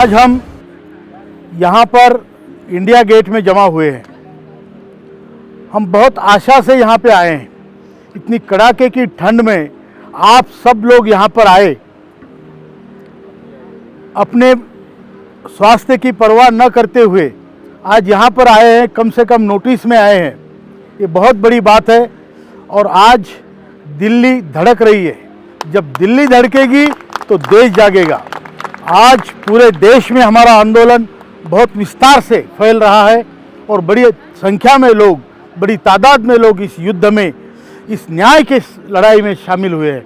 आज हम यहाँ पर इंडिया गेट में जमा हुए हैं। हम बहुत आशा से यहाँ पे आए हैं। इतनी कड़ाके की ठंड में आप सब लोग यहाँ पर आए, अपने स्वास्थ्य की परवाह न करते हुए आज यहाँ पर आए हैं, कम से कम नोटिस में आए हैं। ये बहुत बड़ी बात है। और आज दिल्ली धड़क रही है। जब दिल्ली धड़केगी तो देश जागेगा। आज पूरे देश में हमारा आंदोलन बहुत विस्तार से फैल रहा है और बड़ी संख्या में लोग, बड़ी तादाद में लोग इस युद्ध में, इस न्याय के लड़ाई में शामिल हुए हैं।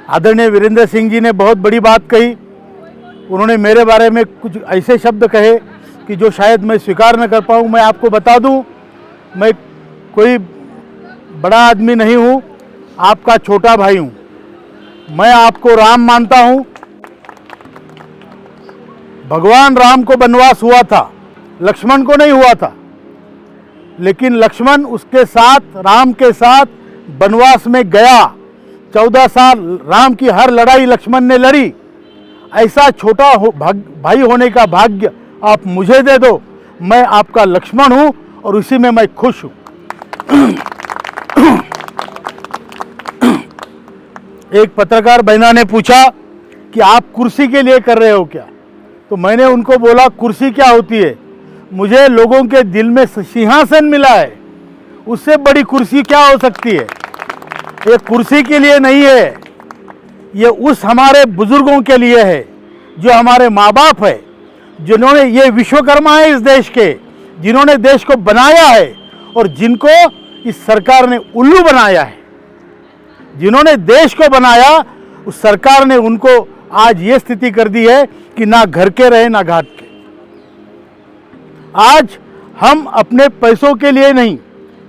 आदरणीय वीरेंद्र सिंह जी ने बहुत बड़ी बात कही। उन्होंने मेरे बारे में कुछ ऐसे शब्द कहे कि जो शायद मैं स्वीकार न कर पाऊँ। मैं आपको बता दूं, मैं कोई बड़ा आदमी नहीं हूँ, आपका छोटा भाई हूँ। मैं आपको राम मानता हूँ। भगवान राम को वनवास हुआ था, लक्ष्मण को नहीं हुआ था, लेकिन लक्ष्मण उसके साथ, राम के साथ वनवास में गया। 14 साल राम की हर लड़ाई लक्ष्मण ने लड़ी। ऐसा छोटा भाई होने का भाग्य आप मुझे दे दो। मैं आपका लक्ष्मण हूँ और उसी में मैं खुश हूँ। एक पत्रकार बहना ने पूछा कि आप कुर्सी के लिए कर रहे हो क्या? तो मैंने उनको बोला, कुर्सी क्या होती है? मुझे लोगों के दिल में सिंहासन मिला है, उससे बड़ी कुर्सी क्या हो सकती है? ये कुर्सी के लिए नहीं है, ये उस हमारे बुजुर्गों के लिए है जो हमारे माँ बाप है, जिन्होंने, ये विश्वकर्मा है इस देश के, जिन्होंने देश को बनाया है और जिनको इस सरकार ने उल्लू बनाया है। जिन्होंने देश को बनाया, उस सरकार ने उनको आज ये स्थिति कर दी है कि ना घर के रहे ना घाट के। आज हम अपने पैसों के लिए नहीं,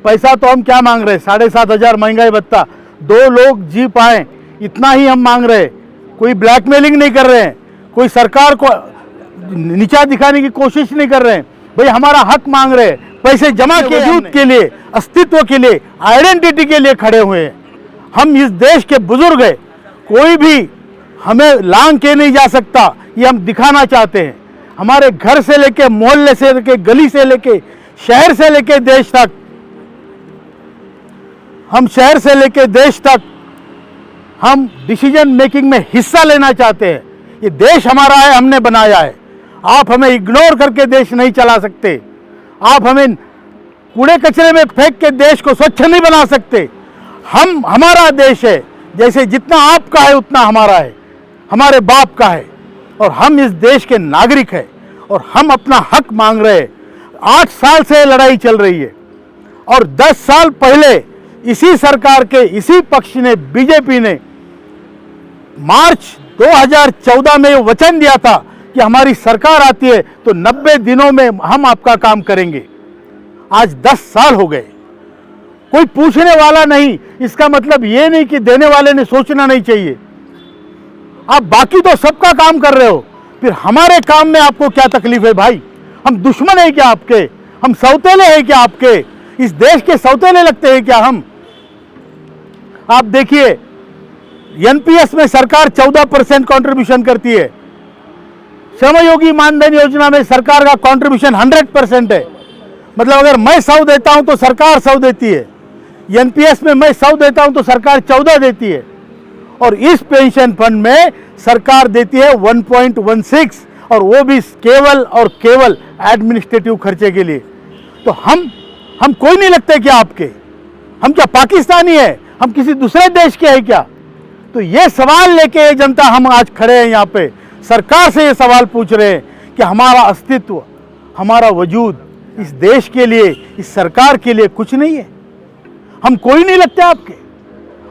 पैसा तो हम क्या मांग रहे हैं? 7,500 महंगाई भत्ता, 2 लोग जी पाएं, इतना ही हम मांग रहे हैं। कोई ब्लैकमेलिंग नहीं कर रहे हैं, कोई सरकार को नीचा दिखाने की कोशिश नहीं कर रहे हैं। भाई हमारा हक मांग रहे हैं। पैसे जमा के वजूद के लिए, अस्तित्व के लिए, आइडेंटिटी के लिए खड़े हुए हैं। हम इस देश के बुजुर्ग हैं, कोई भी हमें लांग के नहीं जा सकता, ये हम दिखाना चाहते हैं। हमारे घर से लेके, मोहल्ले से लेके, गली से लेके, शहर से लेके देश तक, हम शहर से लेके देश तक हम डिसीजन मेकिंग में हिस्सा लेना चाहते हैं। ये देश हमारा है, हमने बनाया है। आप हमें इग्नोर करके देश नहीं चला सकते। आप हमें कूड़े कचरे में फेंक के देश को स्वच्छ नहीं बना सकते। हमारा देश है, जैसे जितना आपका है उतना हमारा है, हमारे बाप का है, और हम इस देश के नागरिक हैं और हम अपना हक मांग रहे हैं। 8 साल से लड़ाई चल रही है और 10 साल पहले इसी सरकार के, इसी पक्ष ने, बीजेपी ने मार्च 2014 में वचन दिया था कि हमारी सरकार आती है तो 90 दिनों में हम आपका काम करेंगे। आज 10 साल हो गए, कोई पूछने वाला नहीं। इसका मतलब ये नहीं कि देने वाले ने सोचना नहीं चाहिए। आप बाकी तो सबका काम कर रहे हो, फिर हमारे काम में आपको क्या तकलीफ है भाई? हम दुश्मन है क्या आपके? हम सौतेले हैं क्या आपके? इस देश के सौतेले लगते हैं क्या हम? आप देखिए, एनपीएस में सरकार 14% कंट्रीब्यूशन करती है। श्रमयोगी मानधन योजना में सरकार का कंट्रीब्यूशन 100% है। मतलब अगर मैं 100 देता हूं तो सरकार 100 देती है। एनपीएस में मैं 100 देता हूं तो सरकार 14 देती है। और इस पेंशन फंड में सरकार देती है 1.16, और वो भी केवल और केवल एडमिनिस्ट्रेटिव खर्चे के लिए। तो हम कोई नहीं लगते क्या आपके? हम क्या पाकिस्तानी है? हम किसी दूसरे देश के हैं क्या? तो ये सवाल लेके ये जनता, हम आज खड़े हैं यहाँ पे, सरकार से ये सवाल पूछ रहे हैं कि हमारा अस्तित्व, हमारा वजूद इस देश के लिए, इस सरकार के लिए कुछ नहीं है? हम कोई नहीं लगते आपके?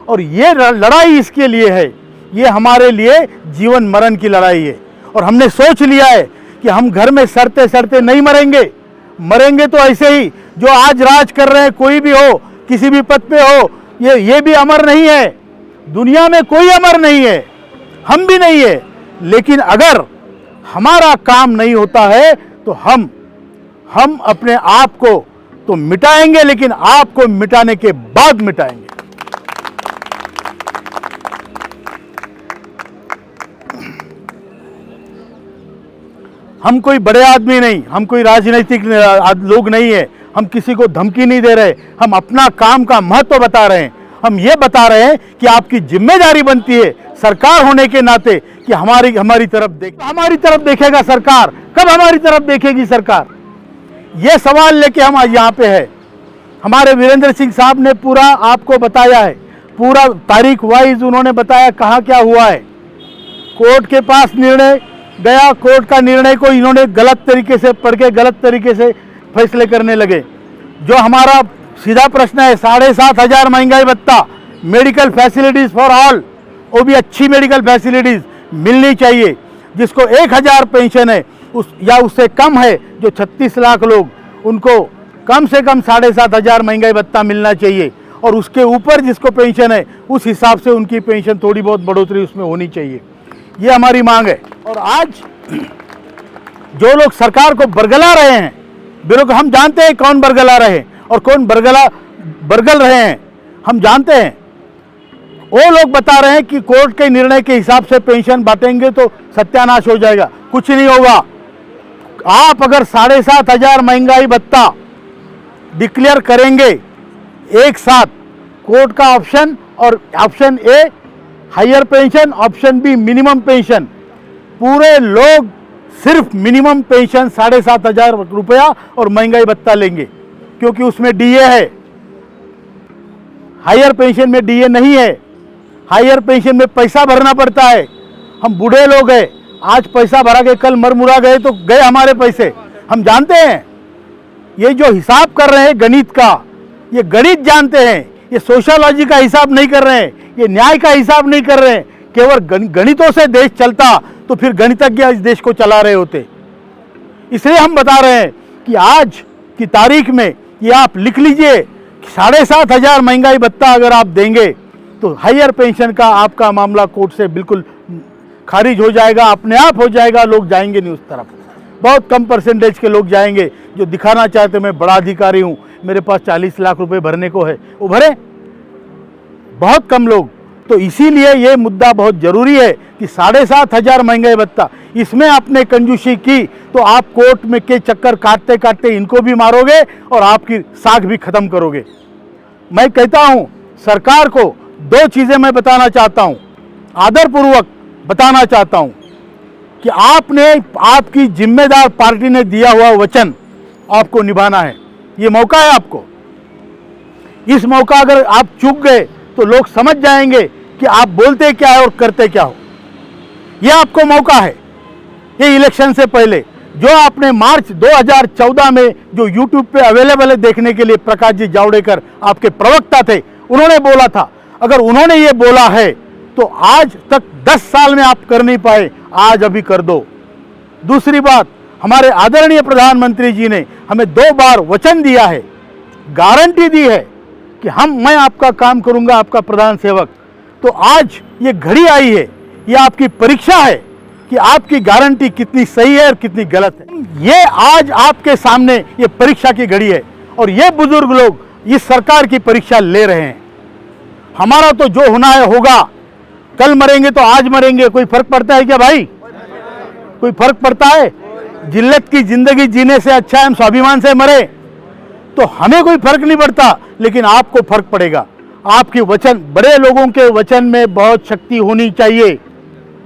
और ये लड़ाई इसके लिए है, ये हमारे लिए जीवन मरण की लड़ाई है। और हमने सोच लिया है कि हम घर में सड़ते सड़ते नहीं मरेंगे। मरेंगे तो ऐसे ही, जो आज राज कर रहे हैं, कोई भी हो, किसी भी पद पे हो, ये भी अमर नहीं है। दुनिया में कोई अमर नहीं है, हम भी नहीं है। लेकिन अगर हमारा काम नहीं होता है तो हम अपने आप को तो मिटाएंगे, लेकिन आपको मिटाने के बाद मिटाएंगे। हम कोई बड़े आदमी नहीं, हम कोई राजनीतिक लोग नहीं है, हम किसी को धमकी नहीं दे रहे, हम अपना काम का महत्व बता रहे हैं। हम ये बता रहे हैं कि आपकी जिम्मेदारी बनती है सरकार होने के नाते कि हमारी तरफ देखेगा सरकार, कब हमारी तरफ देखेगी सरकार? ये सवाल लेके हम आज यहाँ पे है। हमारे वीरेंद्र सिंह साहब ने पूरा आपको बताया है, पूरा तारीख वाइज उन्होंने बताया कहाँ क्या हुआ है। कोर्ट के पास निर्णय गया, कोर्ट का निर्णय को इन्होंने गलत तरीके से पढ़ के गलत तरीके से फैसले करने लगे। जो हमारा सीधा प्रश्न है 7,500 महंगाई भत्ता, मेडिकल फैसिलिटीज़ फॉर ऑल, वो भी अच्छी मेडिकल फैसिलिटीज़ मिलनी चाहिए। जिसको 1,000 पेंशन है या उससे कम है, जो 36 लाख लोग, उनको कम से कम 7,500 महंगाई भत्ता मिलना चाहिए। और उसके ऊपर जिसको पेंशन है उस हिसाब से उनकी पेंशन थोड़ी बहुत बढ़ोतरी उसमें होनी चाहिए। ये हमारी मांग है। और आज जो लोग सरकार को बरगला रहे हैं, बिल्कुल हम जानते हैं कौन बरगला रहे हैं और कौन बरगल रहे हैं, हम जानते हैं। वो लोग बता रहे हैं कि कोर्ट के निर्णय के हिसाब से पेंशन बांटेंगे तो सत्यानाश हो जाएगा। कुछ नहीं होगा। आप अगर 7,500 महंगाई भत्ता डिक्लेयर करेंगे एक साथ, कोर्ट का ऑप्शन और option A higher pension, option B minimum pension, पूरे लोग सिर्फ मिनिमम पेंशन 7,500 रुपया और महंगाई भत्ता लेंगे, क्योंकि उसमें डीए है। हायर पेंशन में डीए नहीं है। हायर पेंशन में पैसा भरना पड़ता है। हम बूढ़े लोग हैं, आज पैसा भरा के कल मरमुरा गए तो गए हमारे पैसे। हम जानते हैं ये जो हिसाब कर रहे हैं गणित का, ये गणित जानते हैं, ये सोशियोलॉजी का हिसाब नहीं कर रहे हैं, ये न्याय का हिसाब नहीं कर रहे हैं। केवल गणितों से देश चलता तो फिर गणितज्ञ इस देश को चला रहे होते। इसलिए हम बता रहे हैं कि आज की तारीख में ये आप लिख लीजिए, 7,500 महंगाई भत्ता अगर आप देंगे तो हायर पेंशन का आपका मामला कोर्ट से बिल्कुल खारिज हो जाएगा, अपने आप हो जाएगा। लोग जाएंगे नहीं उस तरफ। बहुत कम परसेंटेज के लोग जाएंगे जो दिखाना चाहते मैं बड़ा अधिकारी हूँ, मेरे पास 40 लाख रुपए भरने को है, वो भरे। बहुत कम लोग। तो इसीलिए ये मुद्दा बहुत ज़रूरी है कि 7,500 महंगाई भत्ता, इसमें आपने कंजूसी की तो आप कोर्ट में के चक्कर काटते काटते इनको भी मारोगे और आपकी साख भी खत्म करोगे। मैं कहता हूँ सरकार को 2 चीज़ें मैं बताना चाहता हूँ, आदरपूर्वक बताना चाहता हूँ कि आपकी जिम्मेदार पार्टी ने दिया हुआ वचन आपको निभाना है। ये मौका है आपको। इस मौका अगर आप चूक गए तो लोग समझ जाएंगे कि आप बोलते क्या है और करते क्या हो। यह आपको मौका है। ये इलेक्शन से पहले जो आपने मार्च 2014 में जो यूट्यूब पे अवेलेबल है देखने के लिए, प्रकाश जी जावड़ेकर आपके प्रवक्ता थे, उन्होंने बोला था। अगर उन्होंने ये बोला है तो आज तक 10 साल में आप कर नहीं पाए, आज अभी कर दो। दूसरी बात, हमारे आदरणीय प्रधानमंत्री जी ने हमें 2 बार वचन दिया है, गारंटी दी है कि मैं आपका काम करूंगा, आपका प्रधान सेवक। तो आज ये घड़ी आई है, ये आपकी परीक्षा है कि आपकी गारंटी कितनी सही है और कितनी गलत है। ये आज आपके सामने ये परीक्षा की घड़ी है और ये बुजुर्ग लोग इस सरकार की परीक्षा ले रहे हैं। हमारा तो जो होना है होगा, कल मरेंगे तो आज मरेंगे, कोई फर्क पड़ता है क्या भाई? कोई फर्क पड़ता है? जिल्लत की जिंदगी जीने से अच्छा हम स्वाभिमान से मरे तो हमें कोई फर्क नहीं पड़ता, लेकिन आपको फर्क पड़ेगा। आपके वचन, बड़े लोगों के वचन में बहुत शक्ति होनी चाहिए।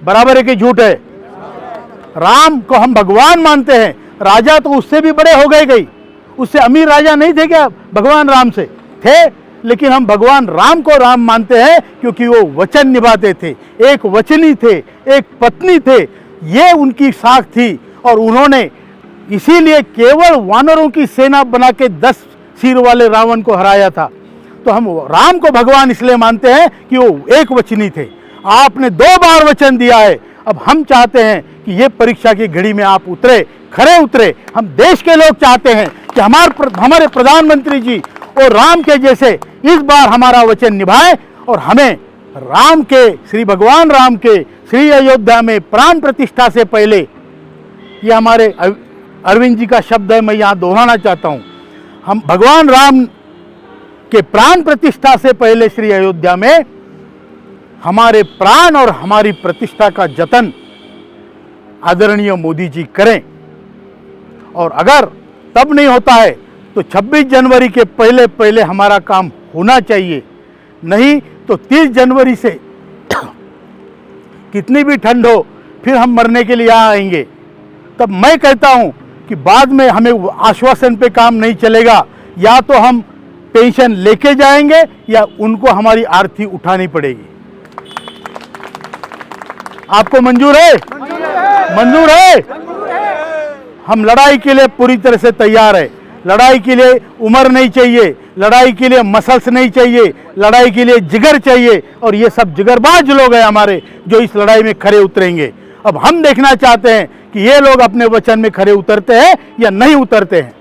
बराबर है कि झूठ है? राम को हम भगवान मानते हैं, राजा तो उससे भी बड़े हो गए। उससे अमीर राजा नहीं थे क्या? भगवान राम से थे, लेकिन हम भगवान राम को राम मानते हैं क्योंकि वो वचन निभाते थे, एक वचनी थे, एक पत्नी थे। ये उनकी साख थी और उन्होंने इसीलिए केवल वानरों की सेना बना के 10 सिर वाले रावण को हराया था। तो हम राम को भगवान इसलिए मानते हैं कि वो एक वचनी थे। आपने 2 बार वचन दिया है। अब हम चाहते हैं कि ये परीक्षा की घड़ी में आप उतरे, खरे उतरे। हम देश के लोग चाहते हैं कि हमारे प्रधानमंत्री जी और राम के जैसे इस बार हमारा वचन निभाएं और हमें राम के, श्री भगवान राम के श्री अयोध्या में प्राण प्रतिष्ठा से पहले, ये हमारे अरविंद जी का शब्द है, मैं यहाँ दोहराना चाहता हूँ, हम भगवान राम के प्राण प्रतिष्ठा से पहले श्री अयोध्या में हमारे प्राण और हमारी प्रतिष्ठा का जतन आदरणीय मोदी जी करें। और अगर तब नहीं होता है तो 26 जनवरी के पहले पहले हमारा काम होना चाहिए, नहीं तो 30 जनवरी से कितनी भी ठंड हो फिर हम मरने के लिए यहाँ आएंगे। तब मैं कहता हूँ कि बाद में हमें आश्वासन पे काम नहीं चलेगा, या तो हम पेंशन लेके जाएंगे या उनको हमारी आरती उठानी पड़ेगी। आपको मंजूर है? मंजूर है? हम लड़ाई के लिए पूरी तरह से तैयार है। लड़ाई के लिए उम्र नहीं चाहिए, लड़ाई के लिए मसल्स नहीं चाहिए, लड़ाई के लिए जिगर चाहिए, और ये सब जिगरबाज लोग हैं हमारे जो इस लड़ाई में खरे उतरेंगे। अब हम देखना चाहते हैं कि ये लोग अपने वचन में खरे उतरते हैं या नहीं उतरते हैं।